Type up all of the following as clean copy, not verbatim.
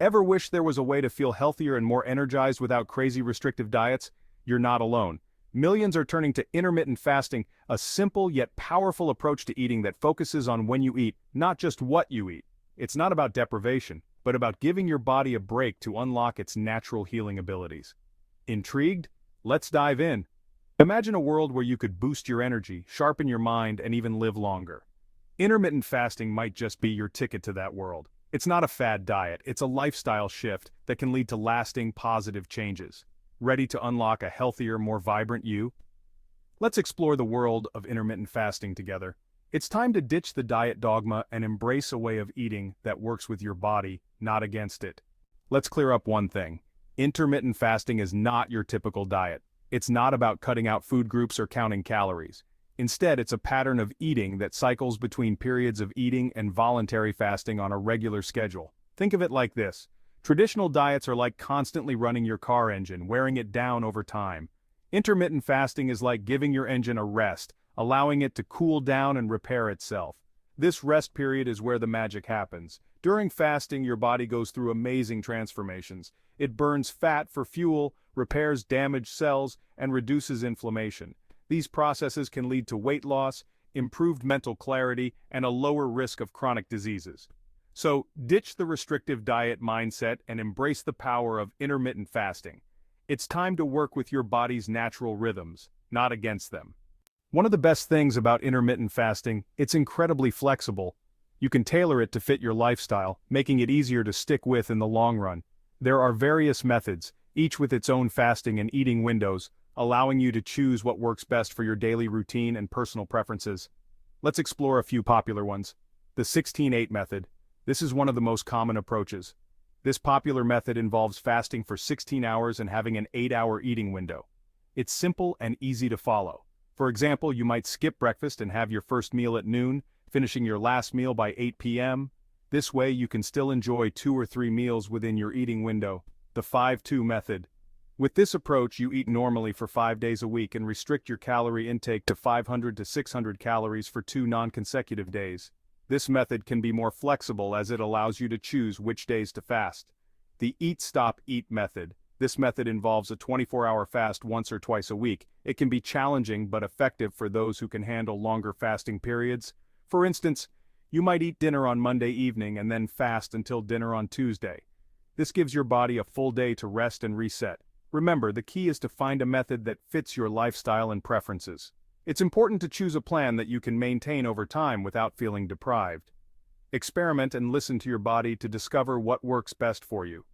Ever wish there was a way to feel healthier and more energized without crazy restrictive diets? You're not alone. Millions are turning to intermittent fasting, a simple yet powerful approach to eating that focuses on when you eat, not just what you eat. It's not about deprivation, but about giving your body a break to unlock its natural healing abilities. Intrigued? Let's dive in. Imagine a world where you could boost your energy, sharpen your mind, and even live longer. Intermittent fasting might just be your ticket to that world. It's not a fad diet, it's a lifestyle shift that can lead to lasting, positive changes. Ready to unlock a healthier, more vibrant you? Let's explore the world of intermittent fasting together. It's time to ditch the diet dogma and embrace a way of eating that works with your body, not against it. Let's clear up one thing. Intermittent fasting is not your typical diet. It's not about cutting out food groups or counting calories. Instead, it's a pattern of eating that cycles between periods of eating and voluntary fasting on a regular schedule. Think of it like this. Traditional diets are like constantly running your car engine, wearing it down over time. Intermittent fasting is like giving your engine a rest, allowing it to cool down and repair itself. This rest period is where the magic happens. During fasting, your body goes through amazing transformations. It burns fat for fuel, repairs damaged cells, and reduces inflammation. These processes can lead to weight loss, improved mental clarity, and a lower risk of chronic diseases. So, ditch the restrictive diet mindset and embrace the power of intermittent fasting. It's time to work with your body's natural rhythms, not against them. One of the best things about intermittent fasting, it's incredibly flexible. You can tailor it to fit your lifestyle, making it easier to stick with in the long run. There are various methods, each with its own fasting and eating windows, allowing you to choose what works best for your daily routine and personal preferences. Let's explore a few popular ones. The 16-8 method. This is one of the most common approaches. This popular method involves fasting for 16 hours and having an 8-hour eating window. It's simple and easy to follow. For example, you might skip breakfast and have your first meal at noon, finishing your last meal by 8 p.m. This way you can still enjoy 2 or 3 meals within your eating window. The 5-2 method. With this approach, you eat normally for 5 days a week and restrict your calorie intake to 500 to 600 calories for 2 non-consecutive days. This method can be more flexible as it allows you to choose which days to fast. The Eat Stop Eat method. This method involves a 24-hour fast once or twice a week. It can be challenging but effective for those who can handle longer fasting periods. For instance, you might eat dinner on Monday evening and then fast until dinner on Tuesday. This gives your body a full day to rest and reset. Remember, the key is to find a method that fits your lifestyle and preferences. It's important to choose a plan that you can maintain over time without feeling deprived. Experiment and listen to your body to discover what works best for you.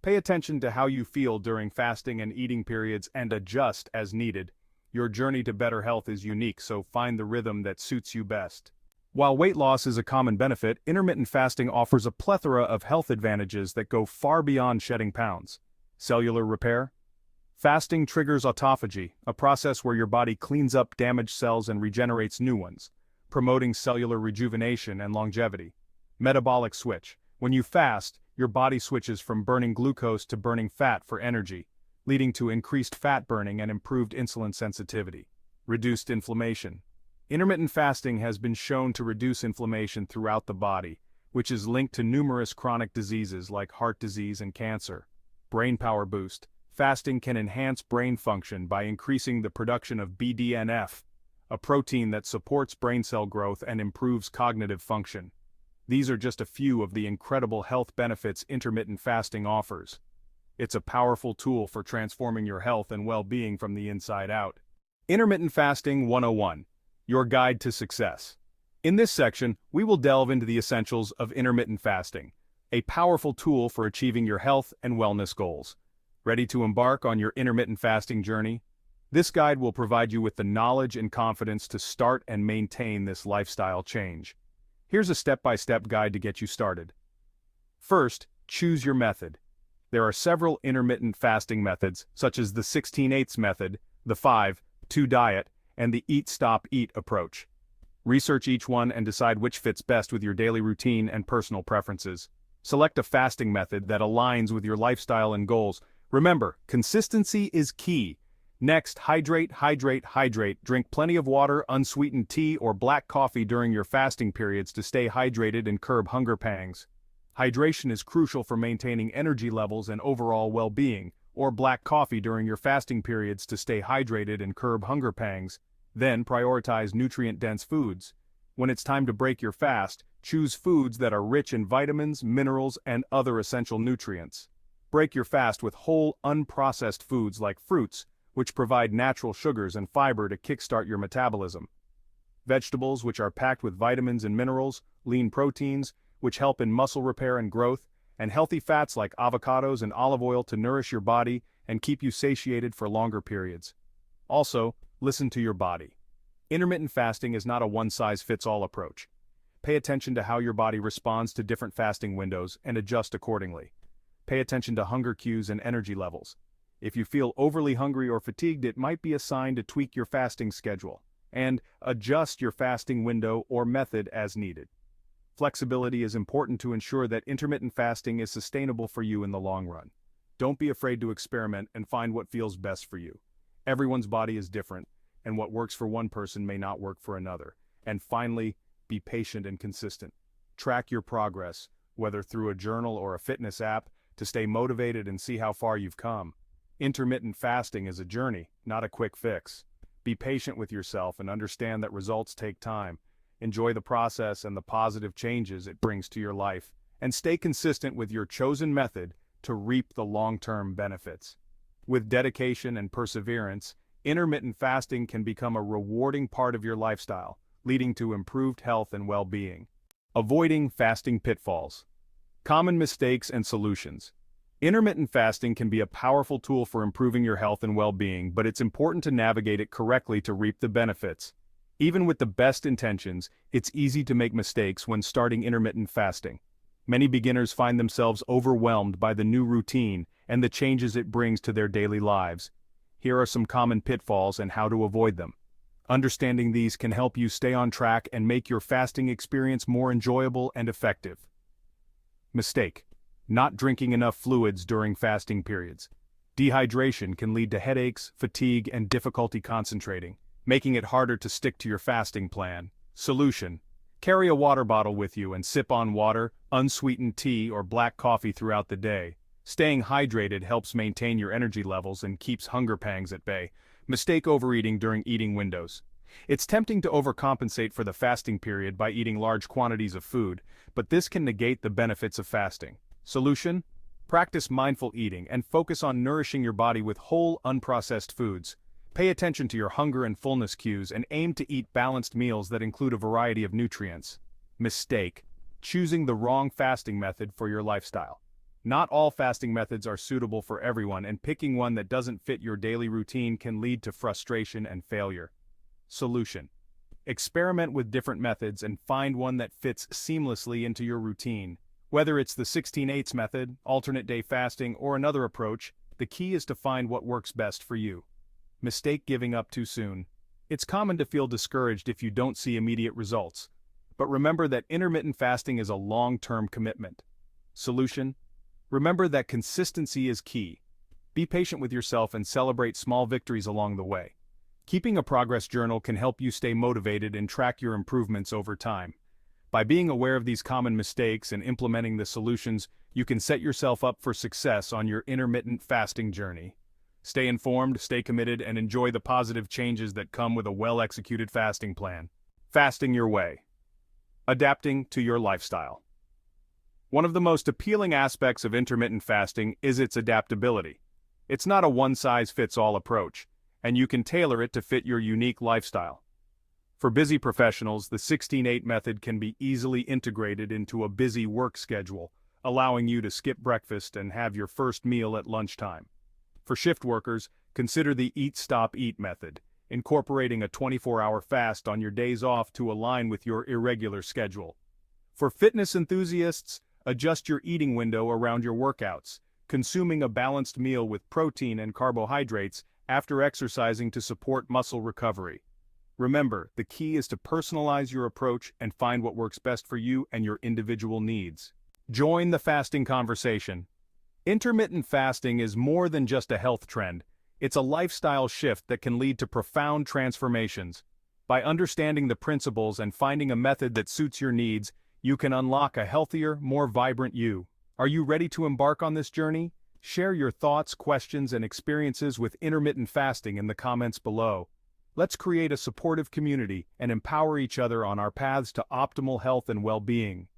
Pay attention to how you feel during fasting and eating periods and adjust as needed. Your journey to better health is unique, so find the rhythm that suits you best. While weight loss is a common benefit, intermittent fasting offers a plethora of health advantages that go far beyond shedding pounds. Cellular repair. Fasting triggers autophagy, a process where your body cleans up damaged cells and regenerates new ones, promoting cellular rejuvenation and longevity. Metabolic switch. When you fast, your body switches from burning glucose to burning fat for energy, leading to increased fat burning and improved insulin sensitivity. Reduced inflammation. Intermittent fasting has been shown to reduce inflammation throughout the body, which is linked to numerous chronic diseases like heart disease and cancer. Brain power boost. Fasting can enhance brain function by increasing the production of BDNF, a protein that supports brain cell growth and improves cognitive function. These are just a few of the incredible health benefits intermittent fasting offers. It's a powerful tool for transforming your health and well-being from the inside out. Intermittent Fasting 101. Your Guide to Success. In this section, we will delve into the essentials of intermittent fasting, a powerful tool for achieving your health and wellness goals. Ready to embark on your intermittent fasting journey? This guide will provide you with the knowledge and confidence to start and maintain this lifestyle change. Here's a step-by-step guide to get you started. First, choose your method. There are several intermittent fasting methods, such as the 16/8 method, the 5-2 diet, and the Eat Stop Eat approach. Research each one and decide which fits best with your daily routine and personal preferences. Select a fasting method that aligns with your lifestyle and goals. Remember, consistency is key. Next, hydrate, hydrate, hydrate. Drink plenty of water, unsweetened tea, or black coffee during your fasting periods to stay hydrated and curb hunger pangs. Hydration is crucial for maintaining energy levels and overall well-being, or black coffee during your fasting periods to stay hydrated and curb hunger pangs. Then prioritize nutrient-dense foods. When it's time to break your fast, choose foods that are rich in vitamins, minerals, and other essential nutrients. Break your fast with whole, unprocessed foods like fruits, which provide natural sugars and fiber to kickstart your metabolism. Vegetables, which are packed with vitamins and minerals, lean proteins, which help in muscle repair and growth, and healthy fats like avocados and olive oil to nourish your body and keep you satiated for longer periods. Also, listen to your body. Intermittent fasting is not a one-size-fits-all approach. Pay attention to how your body responds to different fasting windows and adjust accordingly. Pay attention to hunger cues and energy levels. If you feel overly hungry or fatigued, it might be a sign to tweak your fasting schedule and adjust your fasting window or method as needed. Flexibility is important to ensure that intermittent fasting is sustainable for you in the long run. Don't be afraid to experiment and find what feels best for you. Everyone's body is different, and what works for one person may not work for another. And finally, be patient and consistent. Track your progress, whether through a journal or a fitness app, to stay motivated and see how far you've come. Intermittent fasting is a journey, not a quick fix. Be patient with yourself and understand that results take time. Enjoy the process and the positive changes it brings to your life, and stay consistent with your chosen method to reap the long-term benefits. With dedication and perseverance, intermittent fasting can become a rewarding part of your lifestyle, leading to improved health and well-being. Avoiding fasting pitfalls. Common mistakes and solutions. Intermittent fasting can be a powerful tool for improving your health and well-being, but it's important to navigate it correctly to reap the benefits. Even with the best intentions, it's easy to make mistakes when starting intermittent fasting. Many beginners find themselves overwhelmed by the new routine and the changes it brings to their daily lives. Here are some common pitfalls and how to avoid them. Understanding these can help you stay on track and make your fasting experience more enjoyable and effective. Mistake: not drinking enough fluids during fasting periods. Dehydration can lead to headaches, fatigue, and difficulty concentrating, making it harder to stick to your fasting plan. Solution: carry a water bottle with you and sip on water, unsweetened tea, or black coffee throughout the day. Staying hydrated helps maintain your energy levels and keeps hunger pangs at bay. Mistake: overeating during eating windows. It's tempting to overcompensate for the fasting period by eating large quantities of food, but this can negate the benefits of fasting. Solution: practice mindful eating and focus on nourishing your body with whole, unprocessed foods. Pay attention to your hunger and fullness cues and aim to eat balanced meals that include a variety of nutrients. Mistake: choosing the wrong fasting method for your lifestyle. Not all fasting methods are suitable for everyone, and picking one that doesn't fit your daily routine can lead to frustration and failure. Solution: experiment with different methods and find one that fits seamlessly into your routine. Whether it's the 16/8 method, alternate day fasting, or another approach, the key is to find what works best for you. Mistake: giving up too soon. It's common to feel discouraged if you don't see immediate results. But remember that intermittent fasting is a long-term commitment. Solution: remember that consistency is key. Be patient with yourself and celebrate small victories along the way. Keeping a progress journal can help you stay motivated and track your improvements over time. By being aware of these common mistakes and implementing the solutions, you can set yourself up for success on your intermittent fasting journey. Stay informed, stay committed, and enjoy the positive changes that come with a well-executed fasting plan. Fasting your way. Adapting to your lifestyle. One of the most appealing aspects of intermittent fasting is its adaptability. It's not a one-size-fits-all approach, and you can tailor it to fit your unique lifestyle. For busy professionals, the 16/8 method can be easily integrated into a busy work schedule, allowing you to skip breakfast and have your first meal at lunchtime. For shift workers, consider the Eat Stop Eat method, incorporating a 24-hour fast on your days off to align with your irregular schedule. For fitness enthusiasts, adjust your eating window around your workouts, consuming a balanced meal with protein and carbohydrates after exercising to support muscle recovery. Remember, the key is to personalize your approach and find what works best for you and your individual needs. Join the fasting conversation. Intermittent fasting is more than just a health trend. It's a lifestyle shift that can lead to profound transformations. By understanding the principles and finding a method that suits your needs, you can unlock a healthier, more vibrant you. Are you ready to embark on this journey? Share your thoughts, questions, and experiences with intermittent fasting in the comments below. Let's create a supportive community and empower each other on our paths to optimal health and well-being.